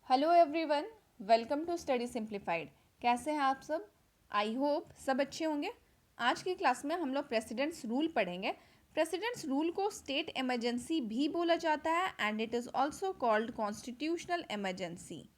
Hello everyone, welcome to study simplified. कैसे हैं आप सब? आई होप सब अच्छे होंगे। आज की क्लास में हम लोग प्रेसिडेंट्स रूल पढ़ेंगे। प्रेसिडेंट्स रूल को स्टेट इमरजेंसी भी बोला जाता है and it is also called constitutional emergency.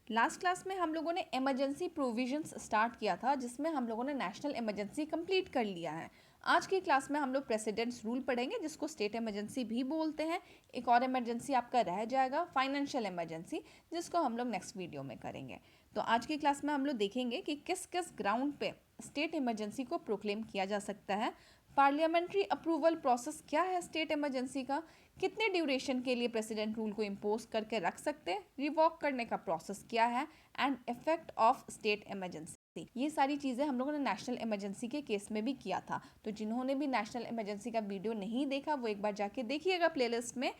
Last class में हम लोगों ने इमरजेंसी प्रोविजंस स्टार्ट किया था, जिसमें हम लोगों ने नेशनल इमरजेंसी कंप्लीट कर लिया है। आज की क्लास में हम लोग प्रेसिडेंट्स रूल पढ़ेंगे, जिसको स्टेट इमरजेंसी भी बोलते हैं। एक और इमरजेंसी आपका रह जाएगा, फाइनेंशियल इमरजेंसी, जिसको हम लोग नेक्स्ट वीडियो में करेंगे। तो आज की क्लास में हम लोग देखेंगे कि किस किस ग्राउंड पे स्टेट इमरजेंसी को प्रोक्लेम किया जा सकता है, पार्लियामेंट्री अप्रूवल प्रोसेस क्या है स्टेट इमरजेंसी का, कितने ड्यूरेशन के लिए प्रेसिडेंट रूल को इम्पोज करके रख सकते हैं, रिवॉक करने का प्रोसेस क्या है, and effect of state emergency. ये सारी चीज़ें हम लोगों ने नेशनल इमरजेंसी के केस में भी किया था। तो जिन्होंने भी नेशनल इमरजेंसी का वीडियो नहीं देखा वो एक बार जाके देखिएगा प्लेलिस्ट में,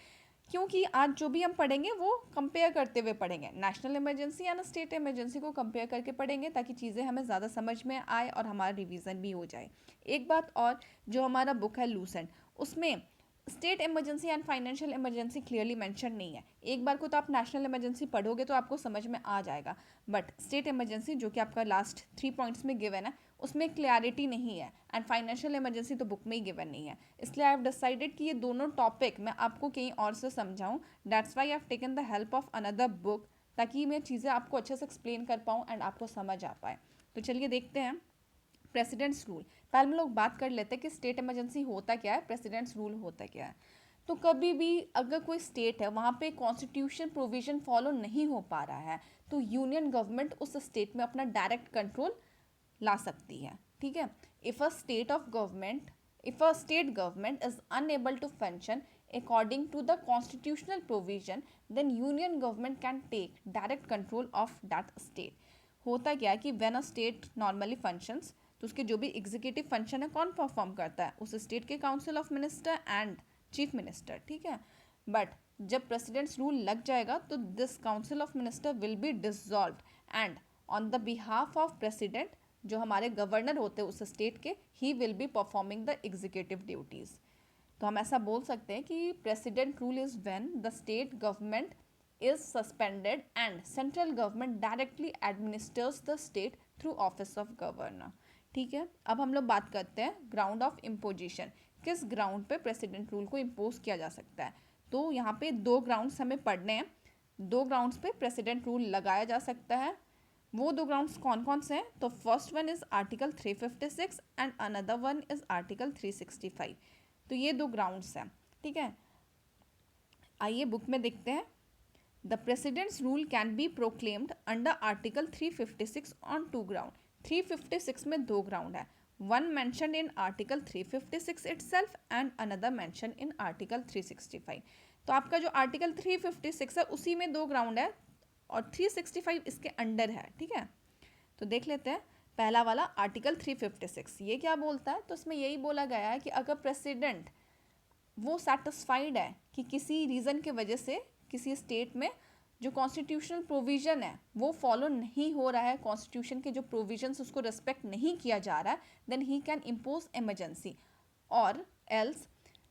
क्योंकि आज जो भी हम पढ़ेंगे वो कंपेयर करते हुए पढ़ेंगे। नेशनल इमरजेंसी या स्टेट इमरजेंसी को कंपेयर करके पढ़ेंगे, ताकि चीज़ें हमें ज़्यादा समझ में आए और हमारा रिवीजन भी हो जाए। एक बात और, जो हमारा बुक है लूसेंट, उसमें state emergency and financial emergency clearly mention नहीं है। एक बार को तो आप नेशनल इमरजेंसी पढ़ोगे तो आपको समझ में आ जाएगा, बट स्टेट इमरजेंसी जो कि आपका लास्ट 3 पॉइंट्स में गिवन है, उसमें क्लैरिटी नहीं है, एंड फाइनेंशियल इमरजेंसी तो बुक में ही गिवन नहीं है। इसलिए आई हैव डिसाइडेड कि ये दोनों टॉपिक मैं आपको कहीं और से समझाऊँ। That's why I have taken the help of another book, ताकि मैं चीज़ें आपको अच्छे से एक्सप्लेन कर पाऊँ एंड आपको समझ आ पाए। तो चलिए देखते हैं प्रेसिडेंट्स रूल। पहले हम लोग बात कर लेते हैं कि स्टेट इमरजेंसी होता क्या है, प्रेसिडेंट्स रूल होता क्या है। तो कभी भी अगर कोई स्टेट है वहाँ पे कॉन्स्टिट्यूशन प्रोविजन फॉलो नहीं हो पा रहा है, तो यूनियन गवर्नमेंट उस स्टेट में अपना डायरेक्ट कंट्रोल ला सकती है। ठीक है, if a state government is unable to function according to the constitutional provision, then union government can take direct control of that state. होता क्या है कि when a state normally functions, तो उसके जो भी एग्जीक्यूटिव फंक्शन है कौन परफॉर्म करता है? उस स्टेट के council of minister and chief minister. ठीक है, बट जब प्रेसिडेंट्स रूल लग जाएगा तो this council of minister will be dissolve and on the behalf of president, जो हमारे गवर्नर होते हैं उस स्टेट के, he will be performing the executive duties. तो हम ऐसा बोल सकते हैं कि president rule is when the state government is suspended and central government directly administers the state through office of governor. ठीक है, अब हम लोग बात करते हैं ग्राउंड ऑफ इम्पोजिशन। किस ग्राउंड पे प्रेसिडेंट रूल को इम्पोज किया जा सकता है? तो यहाँ पे दो ग्राउंड्स हमें पढ़ने हैं। दो ग्राउंड्स पे प्रेसिडेंट रूल लगाया जा सकता है। वो दो ग्राउंड्स कौन कौन से हैं? तो first one is article 356 and another one is article 365। तो ये दो ग्राउंड्स हैं। ठीक है, आइए बुक में देखते हैं। The President's rule can be proclaimed under Article 356 on two ground. 356 में दो ground है, one mentioned in Article 356 itself and another mentioned in Article 365. तो आपका जो Article 356 है उसी में दो ground है और 365 इसके अंडर है। ठीक है, तो देख लेते हैं पहला वाला आर्टिकल 356। ये क्या बोलता है? तो इसमें यही बोला गया है कि अगर प्रेसिडेंट वो सेटिस्फाइड है कि किसी रीज़न के वजह से किसी स्टेट में जो कॉन्स्टिट्यूशनल प्रोविज़न है वो फॉलो नहीं हो रहा है, कॉन्स्टिट्यूशन के जो प्रोविजंस उसको रिस्पेक्ट नहीं किया जा रहा है, then he can impose emergency. और एल्स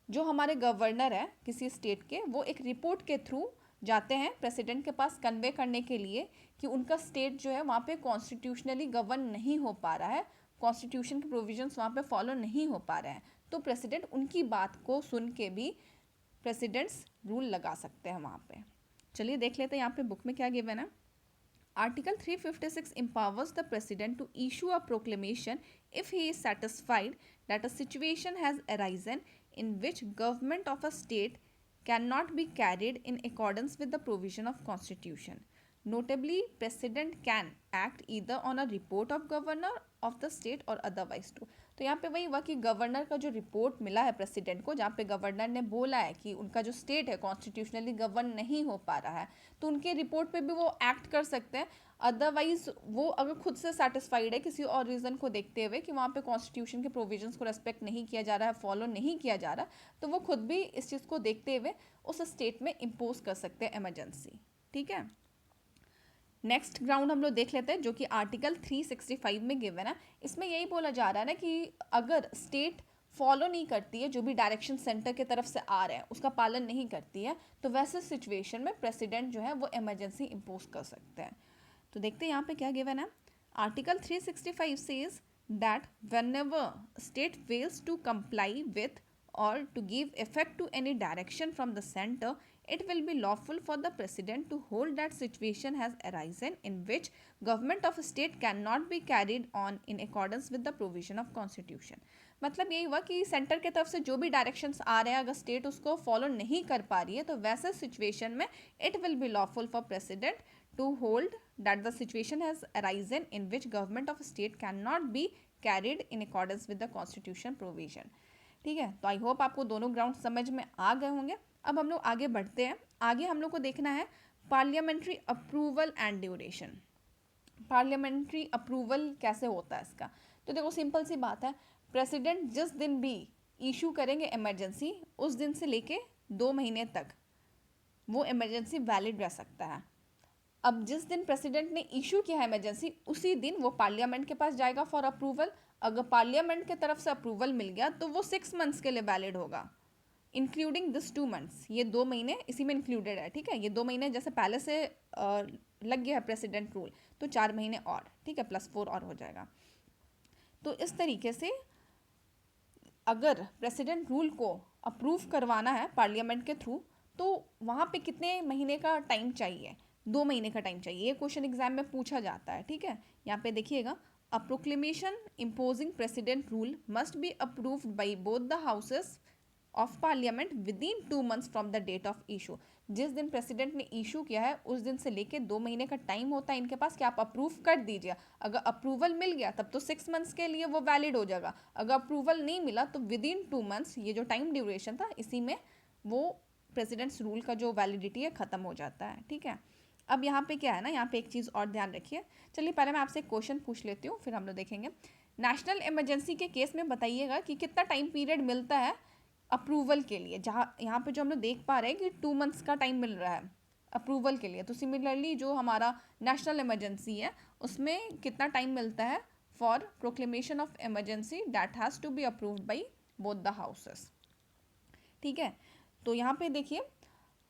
जो हमारे गवर्नर है किसी स्टेट के, वो एक रिपोर्ट के थ्रू जाते हैं प्रेसिडेंट के पास कन्वे करने के लिए कि उनका स्टेट जो है वहाँ पे कॉन्स्टिट्यूशनली गवर्न नहीं हो पा रहा है, कॉन्स्टिट्यूशन के प्रोविजंस वहाँ पे फॉलो नहीं हो पा रहे हैं। तो प्रेसिडेंट उनकी बात को सुन के भी प्रेसिडेंट्स रूल लगा सकते हैं वहाँ पे। चलिए देख लेते हैं यहाँ पे बुक में क्या गिवन है। Article 356 empowers the president to issue a proclamation if he is satisfied that a situation has arisen in which government of a state cannot be carried in accordance with the provision of constitution. Notably, president can act either on a report of governor of the state or otherwise too. तो यहाँ पे वही हुआ कि governor का जो report मिला है प्रेसिडेंट को, जहाँ पे गवर्नर ने बोला है कि उनका जो स्टेट है कॉन्स्टिट्यूशनली गवर्न नहीं हो पा रहा है, तो उनके रिपोर्ट पे भी वो एक्ट कर सकते हैं। अदरवाइज वो अगर खुद से सेटिस्फाइड है किसी और रीज़न को देखते हुए कि वहाँ पे कॉन्स्टिट्यूशन के प्रोविजंस को रेस्पेक्ट नहीं किया जा रहा है, फॉलो नहीं किया जा रहा, तो वो खुद भी इस चीज़ को देखते हुए उस स्टेट में इम्पोज कर सकते हैं इमरजेंसी। ठीक है, नेक्स्ट ग्राउंड हम लोग देख लेते हैं जो कि आर्टिकल 365 में गिवन है। इसमें यही बोला जा रहा है ना कि अगर स्टेट फॉलो नहीं करती है, जो भी डायरेक्शन सेंटर की तरफ से आ रहे हैं उसका पालन नहीं करती है, तो वैसे सिचुएशन में प्रेसिडेंट जो है वो इमरजेंसी इम्पोज कर सकते हैं। तो देखते हैं यहाँ पे क्या गिवन है। Article 365 says that whenever state fails to comply with or to give effect to any direction from the center, it will be lawful for the president to hold that situation has arisen in which government of a state cannot be carried on in accordance with the provision of constitution। मतलब यही हुआ कि centre की तरफ से जो भी directions आ रहे हैं अगर स्टेट उसको फॉलो नहीं कर पा रही है तो वैसे सिचुएशन में it will be lawful for president to hold that the situation has arisen in which government of state can not be carried in accordance with the constitution provision. ठीक है, तो आई होप आपको दोनों ground समझ में आ गए होंगे। अब हम लोग आगे बढ़ते हैं। आगे हम लोग को देखना है parliamentary approval and duration. Parliamentary approval कैसे होता है इसका, तो देखो सिंपल सी बात है, प्रेसिडेंट जिस दिन भी इशू करेंगे इमरजेंसी उस दिन से लेके 2 महीने तक वो इमरजेंसी वैलिड रह सकता है। अब जिस दिन प्रेसिडेंट ने इशू किया है इमरजेंसी उसी दिन वो पार्लियामेंट के पास जाएगा फॉर अप्रूवल। अगर पार्लियामेंट की तरफ से अप्रूवल मिल गया तो वो 6 मंथ्स के लिए वैलिड होगा, इंक्लूडिंग दिस 2 मंथ्स। ये 2 महीने इसी में इंक्लूडेड है। ठीक है, ये 2 महीने जैसे पहले से लग गया है प्रेसिडेंट रूल तो 4 महीने और, ठीक है, +4 और हो जाएगा। तो इस तरीके से अगर प्रेसिडेंट रूल को अप्रूव करवाना है पार्लियामेंट के थ्रू तो वहाँ पे कितने महीने का टाइम चाहिए, 2 महीने का टाइम चाहिए। ये क्वेश्चन एग्जाम में पूछा जाता है। ठीक है, यहाँ पे देखिएगा, a proclamation imposing president rule must be approved by both the houses of parliament within 2 months from the date of issue. जिस दिन प्रेसिडेंट ने इशू किया है उस दिन से लेके 2 महीने का टाइम होता है इनके पास कि आप अप्रूव कर दीजिए। अगर अप्रूवल मिल गया तब तो 6 मंथ्स के लिए वो वैलिड हो जाएगा। अगर अप्रूवल नहीं मिला तो विद इन 2 मंथ्स, ये जो टाइम ड्यूरेशन था इसी में वो प्रेसिडेंट्स रूल का जो वैलिडिटी है ख़त्म हो जाता है। ठीक है, अब यहाँ पे क्या है ना, यहाँ पे एक चीज़ और ध्यान रखिए। चलिए पहले मैं आपसे एक क्वेश्चन पूछ लेती हूँ फिर हम लोग देखेंगे। नेशनल इमरजेंसी के केस में बताइएगा कि कितना टाइम पीरियड मिलता है अप्रूवल के लिए। जहाँ यहाँ पे जो हम लोग देख पा रहे हैं कि 2 मंथ्स का टाइम मिल रहा है अप्रूवल के लिए, तो सिमिलरली जो हमारा नेशनल इमरजेंसी है उसमें कितना टाइम मिलता है for proclamation of emergency that has to be approved by both the houses. ठीक है, तो यहाँ पे देखिए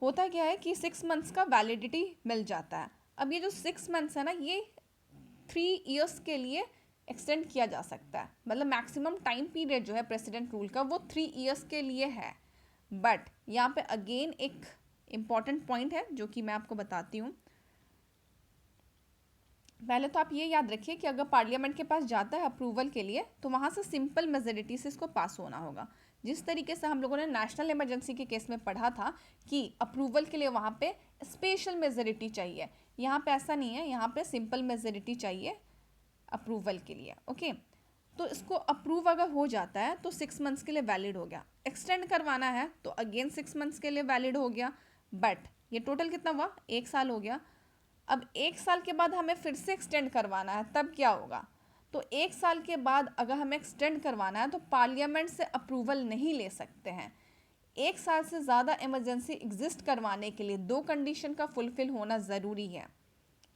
होता क्या है कि 6 मंथ्स का वैलिडिटी मिल जाता है। अब ये जो 6 मंथ्स है ना ये 3 ईयर्स के लिए एक्सटेंड किया जा सकता है। मतलब मैक्सिमम टाइम पीरियड जो है प्रेसिडेंट रूल का वो 3 ईयर्स के लिए है। बट यहाँ पे अगेन एक इम्पॉर्टेंट पॉइंट है जो कि मैं आपको बताती हूँ। पहले तो आप ये याद रखिए कि अगर पार्लियामेंट के पास जाता है अप्रूवल के लिए तो वहाँ से सिंपल मेजोरिटी से इसको पास होना होगा। जिस तरीके से हम लोगों ने नेशनल इमरजेंसी के केस में पढ़ा था कि अप्रूवल के लिए वहाँ पे स्पेशल मेजोरिटी चाहिए, यहाँ पे ऐसा नहीं है, यहाँ पे सिंपल मेजोरिटी चाहिए अप्रूवल के लिए। ओके, तो इसको अप्रूव अगर हो जाता है तो 6 मंथ्स के लिए वैलिड हो गया। एक्सटेंड करवाना है तो अगेन 6 मंथ्स के लिए वैलिड हो गया। बट ये टोटल कितना हुआ, 1 साल हो गया। अब 1 साल के बाद हमें फिर से एक्सटेंड करवाना है तब क्या होगा, तो 1 साल के बाद अगर हमें एक्सटेंड करवाना है तो पार्लियामेंट से अप्रूवल नहीं ले सकते हैं। 1 साल से ज़्यादा इमरजेंसी एग्जिस्ट करवाने के लिए 2 कंडीशन का फुलफिल होना ज़रूरी है।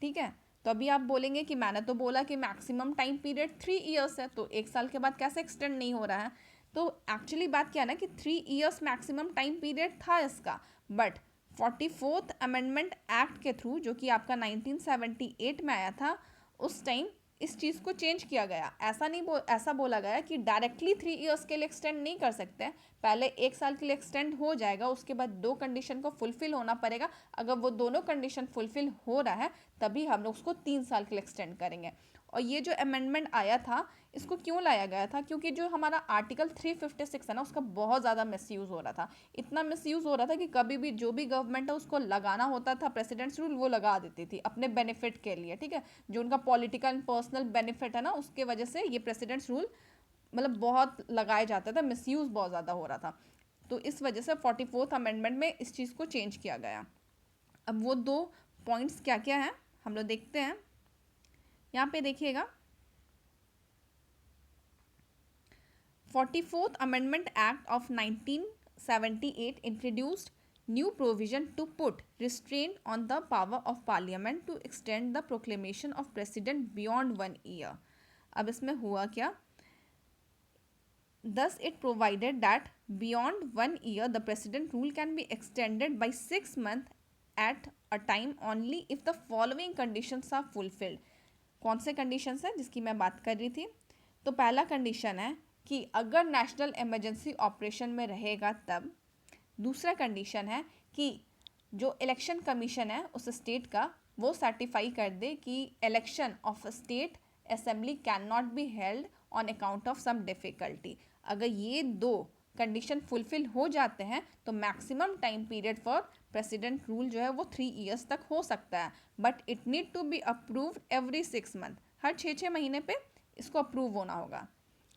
ठीक है, तो अभी आप बोलेंगे कि मैंने तो बोला कि मैक्सिमम टाइम पीरियड 3 ईयर्स है तो 1 साल के बाद कैसे एक्सटेंड नहीं हो रहा है। तो एक्चुअली बात क्या है ना कि 3 ईयर्स मैक्सिमम टाइम पीरियड था इसका, बट 44th अमेंडमेंट एक्ट के थ्रू जो कि आपका 1978 में आया था उस टाइम इस चीज़ को चेंज किया गया। ऐसा बोला गया कि डायरेक्टली 3 ईयर्स के लिए एक्सटेंड नहीं कर सकते, पहले 1 साल के लिए एक्सटेंड हो जाएगा, उसके बाद 2 कंडीशन को फुलफिल होना पड़ेगा। अगर वो दोनों कंडीशन फुलफिल हो रहा है तभी हम लोग उसको 3 साल के लिए एक्सटेंड करेंगे। और ये जो अमेंडमेंट आया था इसको क्यों लाया गया था, क्योंकि जो हमारा आर्टिकल 356 है ना उसका बहुत ज़्यादा मिसयूज़ हो रहा था। इतना मिसयूज़ हो रहा था कि कभी भी जो भी गवर्नमेंट है उसको लगाना होता था प्रेसिडेंट्स रूल वो लगा देती थी अपने बेनिफिट के लिए। ठीक है, जो उनका पॉलिटिकल एंड पर्सनल बेनिफिट है ना उसके वजह से ये प्रेसिडेंट्स रूल मतलब बहुत लगाया जाता था, मिसयूज़ बहुत ज़्यादा हो रहा था। तो इस वजह से 44th अमेंडमेंट में इस चीज़ को चेंज किया गया। अब वो 2 पॉइंट्स क्या क्या हैं हम लोग देखते हैं। यहाँ पे देखिएगा 44th Amendment Act of 1978 introduced new provision to put restraint on the power of Parliament to extend the proclamation of President beyond 1 year। अब इसमें हुआ क्या, Thus, it provided that beyond 1 year, the president rule can be extended by 6 months at a time only if the following conditions are fulfilled. कौन से conditions हैं जिसकी मैं बात कर रही थी? तो पहला कंडीशन है कि अगर नेशनल इमरजेंसी ऑपरेशन में रहेगा तब। दूसरा कंडीशन है कि जो इलेक्शन कमीशन है उस स्टेट का वो सर्टिफाई कर दे कि election of state assembly can not be held on account of some difficulty. अगर ये दो कंडीशन फुलफिल हो जाते हैं तो maximum time period for president rule जो है वो 3 ईयर्स तक हो सकता है, but it need to be approved every 6 month. हर 6 महीने पे इसको अप्रूव होना होगा।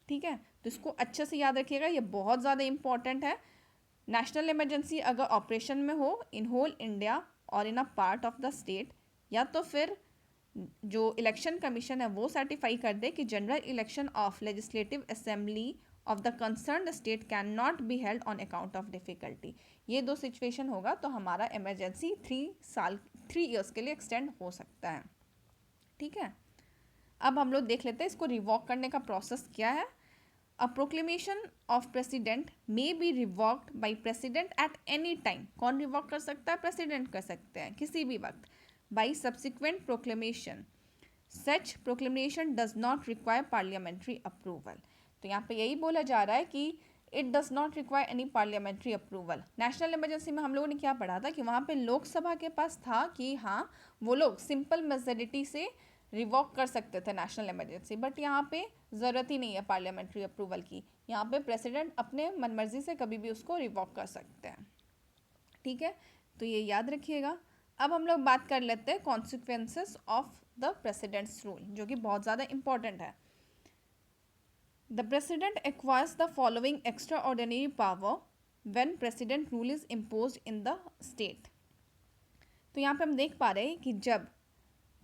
ठीक है, तो इसको अच्छे से याद रखिएगा, ये बहुत ज़्यादा इंपॉर्टेंट है। नेशनल इमरजेंसी अगर ऑपरेशन में हो इन होल इंडिया और in a part of the state, या तो फिर जो इलेक्शन कमीशन है वो सर्टिफाई कर दे कि general election of legislative assembly of the concern state can not be held on account of difficulty. ये दो सिचुएशन होगा तो हमारा इमरजेंसी 3 ईयर्स के लिए एक्सटेंड हो सकता है। ठीक है, अब हम लोग देख लेते हैं इसको रिवॉक करने का प्रोसेस क्या है। A proclamation of president may be revoked by president at any time. कौन रिवॉक कर सकता है? प्रेसिडेंट कर सकते हैं किसी भी वक्त। By subsequent proclamation, such proclamation does not require parliamentary approval. तो यहाँ पे यही बोला जा रहा है कि it does not require any parliamentary approval. National emergency में हम लोगों ने क्या पढ़ा था कि वहाँ पे लोकसभा के पास था कि हाँ वो लोग सिंपल मेजोरिटी से रिवॉक कर सकते थे नेशनल इमरजेंसी, बट यहाँ पे ज़रूरत ही नहीं है पार्लियामेंट्री अप्रूवल की। यहाँ पे प्रेसिडेंट अपने मनमर्जी से कभी भी उसको रिवॉक कर सकते हैं। ठीक है, तो ये याद रखिएगा। अब हम लोग बात कर लेते हैं consequences of the presidents rule, जो कि बहुत ज़्यादा इंपॉर्टेंट है। The president acquires the following extra ordinary power when president rule is imposed in the state. तो यहाँ पे हम देख पा रहे हैं कि जब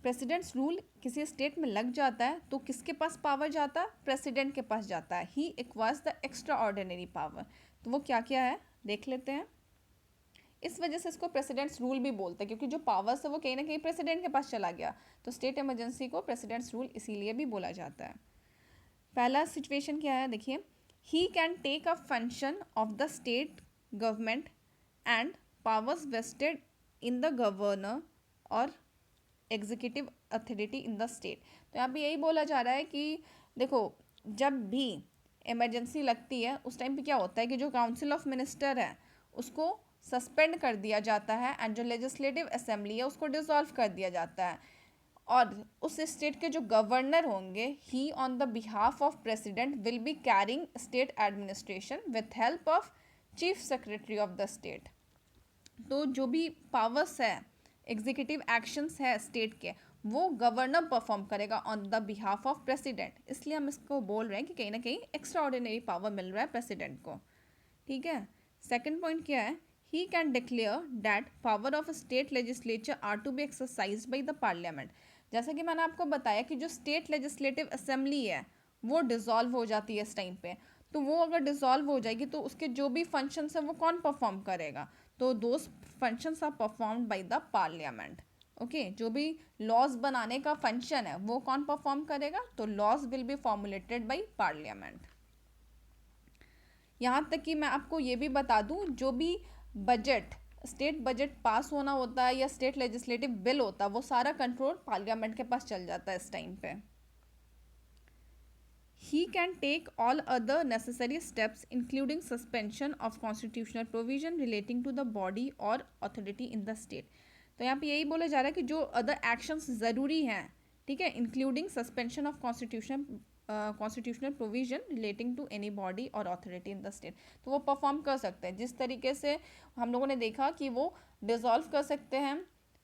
प्रेसिडेंट्स रूल किसी स्टेट में लग जाता है तो किसके पास पावर जाता है? प्रेसिडेंट के पास जाता है। He acquires the extraordinary power. तो वो क्या क्या है देख लेते हैं। इस वजह से इसको प्रेसिडेंट्स रूल भी बोलते हैं, क्योंकि जो पावर्स है वो कहीं ना कहीं प्रेसिडेंट के पास चला गया, तो स्टेट इमरजेंसी को प्रेसिडेंट्स रूल इसीलिए भी बोला जाता है। पहला सिचुएशन क्या है देखिए, he can take a function of the state government and powers vested in the governor और executive authority in the state. तो यहाँ पे यही बोला जा रहा है कि देखो जब भी इमरजेंसी लगती है उस टाइम पे क्या होता है कि जो काउंसिल ऑफ मिनिस्टर है उसको सस्पेंड कर दिया जाता है एंड जो लेजिस्लेटिव असेंबली है उसको डिसॉल्व कर दिया जाता है, और उस स्टेट के जो गवर्नर होंगे he on the behalf of president will be carrying state administration with help of chief secretary of the state. तो जो भी पावर्स है, एग्जीक्यूटिव एक्शंस है स्टेट के, वो गवर्नर परफॉर्म करेगा on the behalf of president. इसलिए हम इसको बोल रहे हैं कि कहीं ना कहीं एक्स्ट्रा ऑर्डिनरी पावर मिल रहा है प्रेसिडेंट को। ठीक है, सेकेंड पॉइंट क्या है, he can declare that power of state legislature are to be exercised by the parliament। जैसा कि मैंने आपको बताया कि जो स्टेट लेजिस्लेटिव असेंबली है वो डिसॉल्व हो जाती है इस टाइम पे, तो वो अगर डिसॉल्व हो जाएगी तो उसके जो भी फंक्शंस है वो कौन परफॉर्म करेगा? तो those functions are performed by the parliament. Okay, जो भी लॉज बनाने का फंक्शन है वो कौन परफॉर्म करेगा? तो laws will be formulated by parliament. यहाँ तक कि मैं आपको ये भी बता दूँ, जो भी बजट स्टेट बजट पास होना होता है या स्टेट लेजिस्लेटिव बिल होता है वो सारा कंट्रोल पार्लियामेंट के पास चल जाता है इस टाइम पे। He can take all other necessary steps including suspension of constitutional provision relating to the body or authority in the state. तो यहाँ पे यही बोला जा रहा है कि जो अदर एक्शंस ज़रूरी हैं, ठीक है, including suspension of constitutional provision relating to any body or authority in the state, तो वो परफॉर्म कर सकते हैं। जिस तरीके से हम लोगों ने देखा कि वो डिसॉल्व कर सकते हैं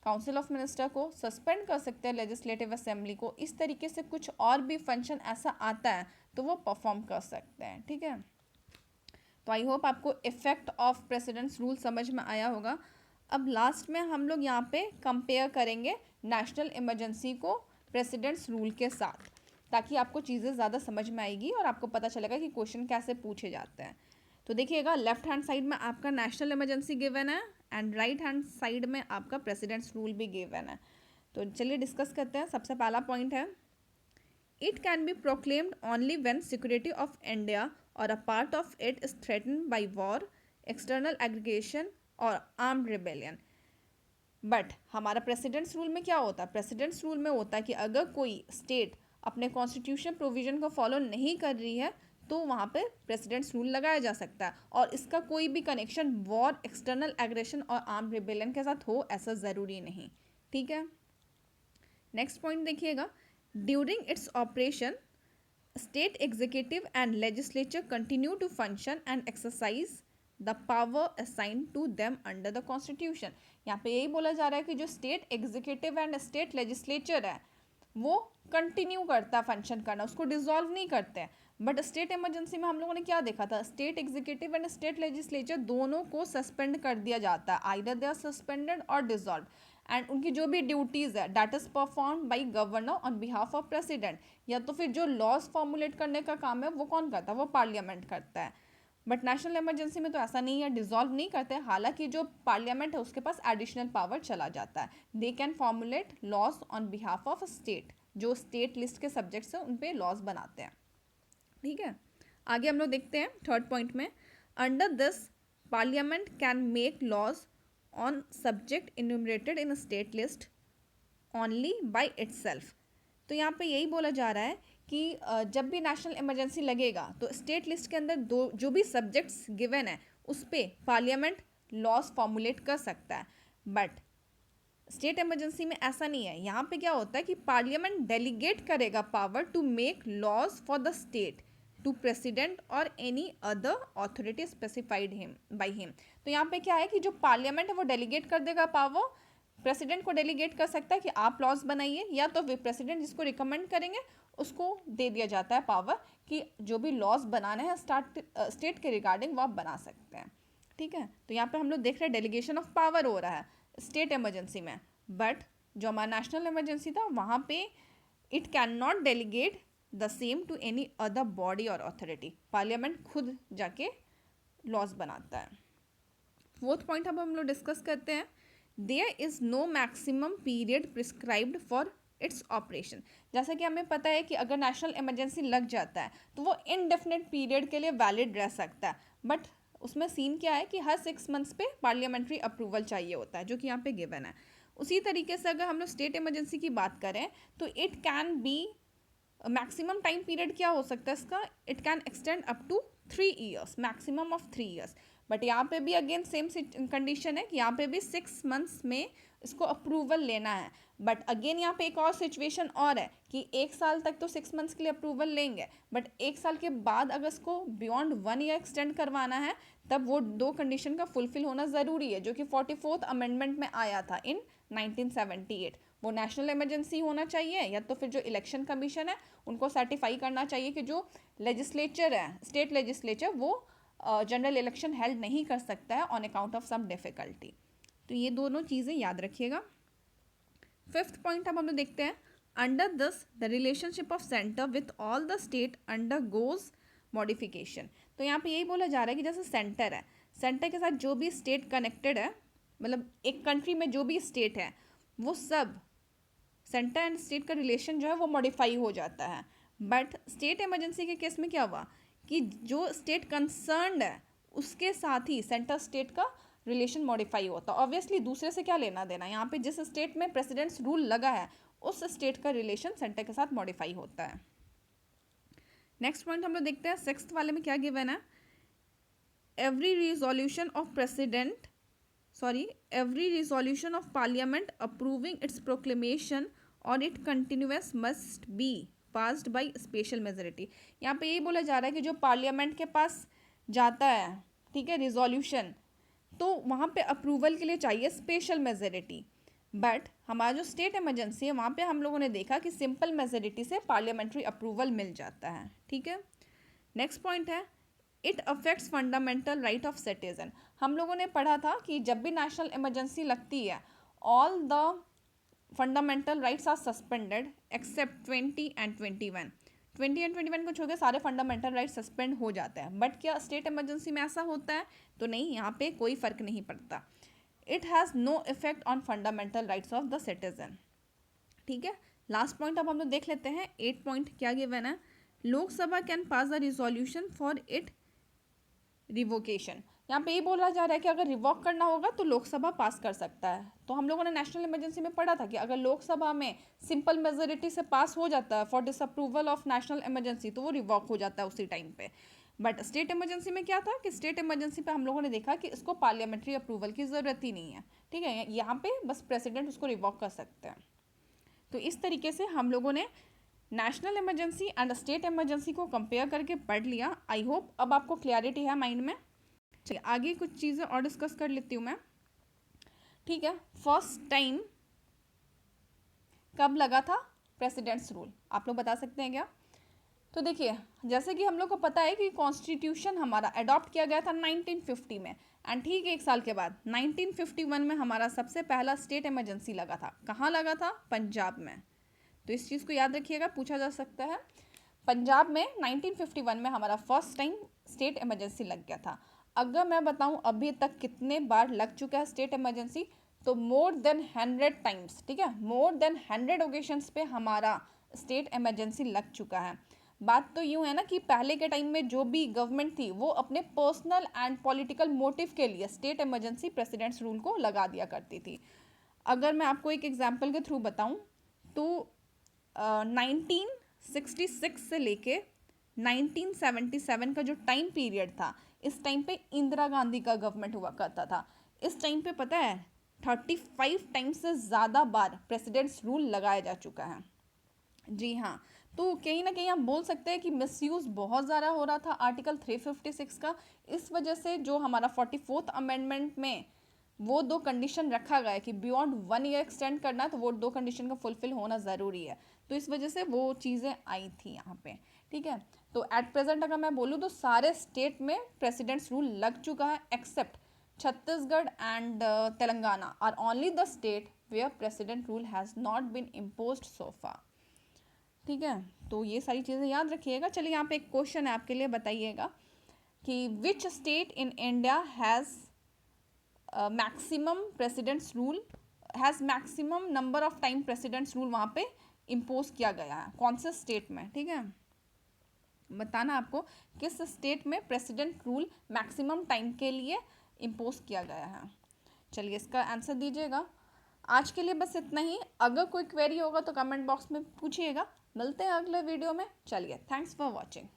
काउंसिल ऑफ मिनिस्टर को, सस्पेंड कर सकते हैं लेजिस्लेटिव असेंबली को, इस तरीके से कुछ और भी फंक्शन ऐसा आता है तो वो परफॉर्म कर सकते हैं। ठीक है, तो आई होप आपको इफेक्ट ऑफ प्रेसिडेंट्स रूल समझ में आया होगा। अब लास्ट में हम लोग यहाँ पे कंपेयर करेंगे नेशनल इमरजेंसी को प्रेसिडेंट्स रूल के साथ, ताकि आपको चीज़ें ज़्यादा समझ में आएगी और आपको पता चलेगा कि क्वेश्चन कैसे पूछे जाते हैं। तो देखिएगा, लेफ्ट हैंड साइड में आपका नेशनल इमरजेंसी गिवन है एंड राइट हैंड साइड में आपका प्रेसिडेंट्स रूल भी गिवन है। तो चलिए डिस्कस करते हैं। सबसे पहला पॉइंट है It can be proclaimed only when security of India or a part of it is threatened by war, external aggression और armed rebellion. बट हमारा प्रेसिडेंट्स रूल में क्या होता है? प्रेसिडेंट्स रूल में होता है कि अगर कोई स्टेट अपने कॉन्स्टिट्यूशन प्रोविजन को फॉलो नहीं कर रही है तो वहाँ पे प्रेसिडेंट्स रूल लगाया जा सकता है, और इसका कोई भी connection war, external aggression or arm rebellion के साथ हो ऐसा ज़रूरी नहीं. ठीक है. नेक्स्ट पॉइंट देखिएगा. During its operation state executive and legislature continue to function and exercise the power assigned to them under the constitution. यहाँ पे यही बोला जा रहा है कि जो state executive and state legislature है वो कंटिन्यू करता है फंक्शन करना, उसको डिसॉल्व नहीं करते हैं. बट स्टेट इमरजेंसी में हम लोगों ने क्या देखा था? State executive and state legislature दोनों को सस्पेंड कर दिया जाता है, आइदर दे आर सस्पेंडेड और डिसॉल्व, एंड उनकी जो भी ड्यूटीज़ है that is perform by governor on behalf of president. या तो फिर जो लॉज फॉर्मुलेट करने का काम है वो कौन करता है? वो पार्लियामेंट करता है. बट नेशनल इमरजेंसी में तो ऐसा नहीं है, डिसॉल्व नहीं करते. हालांकि जो पार्लियामेंट है उसके पास एडिशनल पावर चला जाता है. They can formulate laws on behalf of state. जो स्टेट लिस्ट के सब्जेक्ट्स हैं उन पे लॉज बनाते हैं. ठीक है. आगे हम लोग देखते हैं थर्ड पॉइंट में. Under this parliament can make laws on subject enumerated in state list only by itself. तो यहाँ पे यही बोला जा रहा है कि जब भी नेशनल इमरजेंसी लगेगा तो स्टेट लिस्ट के अंदर दो जो भी सब्जेक्ट्स गिवन है उस पर पार्लियामेंट लॉज फॉर्मुलेट कर सकता है. बट स्टेट इमरजेंसी में ऐसा नहीं है. यहाँ पे क्या होता है कि पार्लियामेंट डेलीगेट करेगा power to make laws for the state to president और any other authority specified him by him. तो यहाँ पे क्या है कि जो पार्लियामेंट है वो डेलीगेट कर देगा पावर, प्रेसिडेंट को डेलीगेट कर सकता है कि आप लॉज बनाइए, या तो फिर प्रेसिडेंट जिसको रिकमेंड करेंगे उसको दे दिया जाता है पावर कि जो भी लॉज बनाने हैं स्टेट के रिगार्डिंग वो आप बना सकते हैं. ठीक है. तो यहाँ पे हम लोग देख रहे हैं डेलीगेशन ऑफ पावर हो रहा है स्टेट इमरजेंसी में. बट जो हमारा नेशनल इमरजेंसी था वहाँ पे it can not delegate the same to any other body or authority. Parliament खुद जाके लॉज बनाता है. फोर्थ पॉइंट अब हम लोग डिस्कस करते हैं. There is no maximum period prescribed for its operation. जैसा कि हमें पता है कि अगर नेशनल इमरजेंसी लग जाता है तो वो इनडेफिनेट पीरियड के लिए वैलिड रह सकता है. बट उसमें सीन क्या है कि हर 6 मंथ्स पे पार्लियामेंट्री अप्रूवल चाहिए होता है, जो कि यहाँ पे गिवन है. उसी तरीके से अगर हम लोग स्टेट इमरजेंसी की बात करें तो it can be maximum time period क्या हो सकता है इसका? It can extend up to 3 years, maximum of 3 years. But यहाँ पे भी अगेन सेम कंडीशन है कि यहाँ पे भी 6 मंथ्स में इसको अप्रूवल लेना है. बट अगेन यहाँ पे एक और सिचुएशन और है कि 1 साल तक तो 6 मंथ्स के लिए अप्रूवल लेंगे, बट 1 साल के बाद अगर इसको बियॉन्ड 1 ईयर एक्सटेंड करवाना है तब वो 2 कंडीशन का फुलफिल होना ज़रूरी है, जो कि 44th अमेंडमेंट में आया था इन 1978. वो नेशनल इमरजेंसी होना चाहिए, या तो फिर जो इलेक्शन कमीशन है उनको सर्टिफाई करना चाहिए कि जो लेजिस्लेचर है स्टेट लेजिस्लेचर वो जनरल इलेक्शन हेल्ड नहीं कर सकता है on account of some difficulty. तो ये दोनों चीज़ें याद रखिएगा. फिफ्थ पॉइंट अब हम लोग देखते हैं. Under this the relationship of centre with all the state under goes modification. तो यहाँ पे यही बोला जा रहा है कि जैसे सेंटर है, सेंटर के साथ जो भी स्टेट कनेक्टेड है, मतलब एक कंट्री में जो भी स्टेट है वो सब सेंटर एंड स्टेट का रिलेशन जो है वो मॉडिफाई हो जाता है. बट स्टेट इमरजेंसी के केस में क्या हुआ कि जो स्टेट कंसर्न्ड है उसके साथ ही सेंटर स्टेट का रिलेशन मॉडिफाई होता है. ऑब्वियसली दूसरे से क्या लेना देना, यहाँ पे जिस स्टेट में प्रेसिडेंट्स रूल लगा है उस स्टेट का रिलेशन सेंटर के साथ मॉडिफाई होता है. नेक्स्ट पॉइंट हम लोग देखते हैं. सिक्स्थ वाले में क्या गिवन है? Every resolution of parliament approving its proclamation और it continuous must be passed by special majority. यहाँ पे यही बोला जा रहा है कि जो पार्लियामेंट के पास जाता है, ठीक है, रिजोल्यूशन, तो वहाँ पे अप्रूवल के लिए चाहिए स्पेशल मेजोरिटी. बट हमारा जो स्टेट इमरजेंसी है वहाँ पे हम लोगों ने देखा कि सिंपल मेजोरिटी से पार्लियामेंट्री अप्रूवल मिल जाता है. ठीक है. नेक्स्ट पॉइंट है it affects fundamental right of citizen. हम लोगों ने पढ़ा था कि जब भी नेशनल इमरजेंसी लगती है all the fundamental rights are suspended except 20 and 21. 20 and 21 को छोड़ के सारे फंडामेंटल राइट सस्पेंड हो जाते हैं. बट क्या स्टेट इमरजेंसी में ऐसा होता है? तो नहीं, यहाँ पे कोई फ़र्क नहीं पड़ता. It has no effect on fundamental rights of the citizen. ठीक है. लास्ट पॉइंट अब हम लोग देख लेते हैं। 8 पॉइंट क्या गिवन है, Lok Sabha can pass the resolution for it revocation. यहाँ पे ये बोला जा रहा है कि अगर रिवॉक करना होगा तो लोकसभा पास कर सकता है। तो हम लोगों ने नेशनल इमरजेंसी में पढ़ा था कि अगर लोकसभा में सिंपल मेजोरिटी से पास हो जाता है for disapproval of national emergency तो वो रिवॉक हो जाता है उसी टाइम पे। बट स्टेट इमरजेंसी में क्या था कि स्टेट इमरजेंसी पे हम लोगों ने देखा कि इसको पार्लियामेंट्री अप्रूवल की ज़रूरत ही नहीं है, ठीक है, यहाँ पे बस प्रेसिडेंट उसको रिवॉक कर सकते हैं। तो इस तरीके से हम लोगों ने national emergency and state emergency को कंपेयर करके पढ़ लिया। आई होप अब आपको क्लैरिटी है माइंड में। चलिए आगे कुछ चीज़ें और डिस्कस कर लेती हूँ मैं, ठीक है। फर्स्ट टाइम कब लगा था प्रेसिडेंट्स रूल, आप लोग बता सकते हैं क्या? तो देखिए, जैसे कि हम लोग को पता है कि कॉन्स्टिट्यूशन हमारा अडॉप्ट किया गया था 1950 में, एंड ठीक 1 साल के बाद 1951 में हमारा सबसे पहला स्टेट इमरजेंसी लगा था। कहाँ लगा था? पंजाब में। तो इस चीज़ को याद रखिएगा, पूछा जा सकता है। पंजाब में 1951 में हमारा फर्स्ट टाइम स्टेट इमरजेंसी लग गया था। अगर मैं बताऊं अभी तक कितने बार लग चुका है स्टेट इमरजेंसी, तो मोर देन 100 टाइम्स, ठीक है, मोर देन 100 ओकेशंस पे हमारा स्टेट इमरजेंसी लग चुका है। बात तो यूँ है ना कि पहले के टाइम में जो भी गवर्नमेंट थी वो अपने पर्सनल एंड पॉलिटिकल मोटिव के लिए स्टेट इमरजेंसी प्रेसिडेंट्स रूल को लगा दिया करती थी। अगर मैं आपको एक एग्जांपल के थ्रू बताऊं तो 1966 से लेके 1977 का जो टाइम पीरियड था, इस टाइम पे इंदिरा गांधी का गवर्नमेंट हुआ करता था। इस टाइम पे पता है 35 टाइम्स से ज़्यादा बार प्रेसिडेंट्स रूल लगाया जा चुका है। जी हाँ, तो कहीं ना कहीं हम बोल सकते हैं कि मिसयूज़ बहुत ज़्यादा हो रहा था आर्टिकल 356 का। इस वजह से जो हमारा 44th अमेंडमेंट में वो 2 कंडीशन रखा गया है कि बियॉन्ड 1 ईयर एक्सटेंड करना है, तो वो 2 कंडीशन का फुलफिल होना ज़रूरी है। तो इस वजह से वो चीज़ें आई थी यहाँ पे, ठीक है। तो एट प्रेजेंट अगर मैं बोलूँ तो सारे स्टेट में प्रेसिडेंट्स रूल लग चुका है except Chhattisgarh and Telangana are only the state where president rule has not been imposed so far, ठीक है। तो ये सारी चीज़ें याद रखिएगा। चलिए यहाँ पे एक क्वेश्चन है आपके लिए, बताइएगा कि which state in India has maximum presidents rule, has maximum number of time presidents rule वहाँ पे इम्पोज किया गया है, कौन से स्टेट में, ठीक है। बताना आपको किस स्टेट में प्रेसिडेंट रूल मैक्सिमम टाइम के लिए इम्पोज किया गया है। चलिए इसका आंसर दीजिएगा। आज के लिए बस इतना ही। अगर कोई क्वेरी होगा तो कमेंट बॉक्स में पूछिएगा। मिलते हैं अगले वीडियो में। चलिए, थैंक्स फॉर वॉचिंग।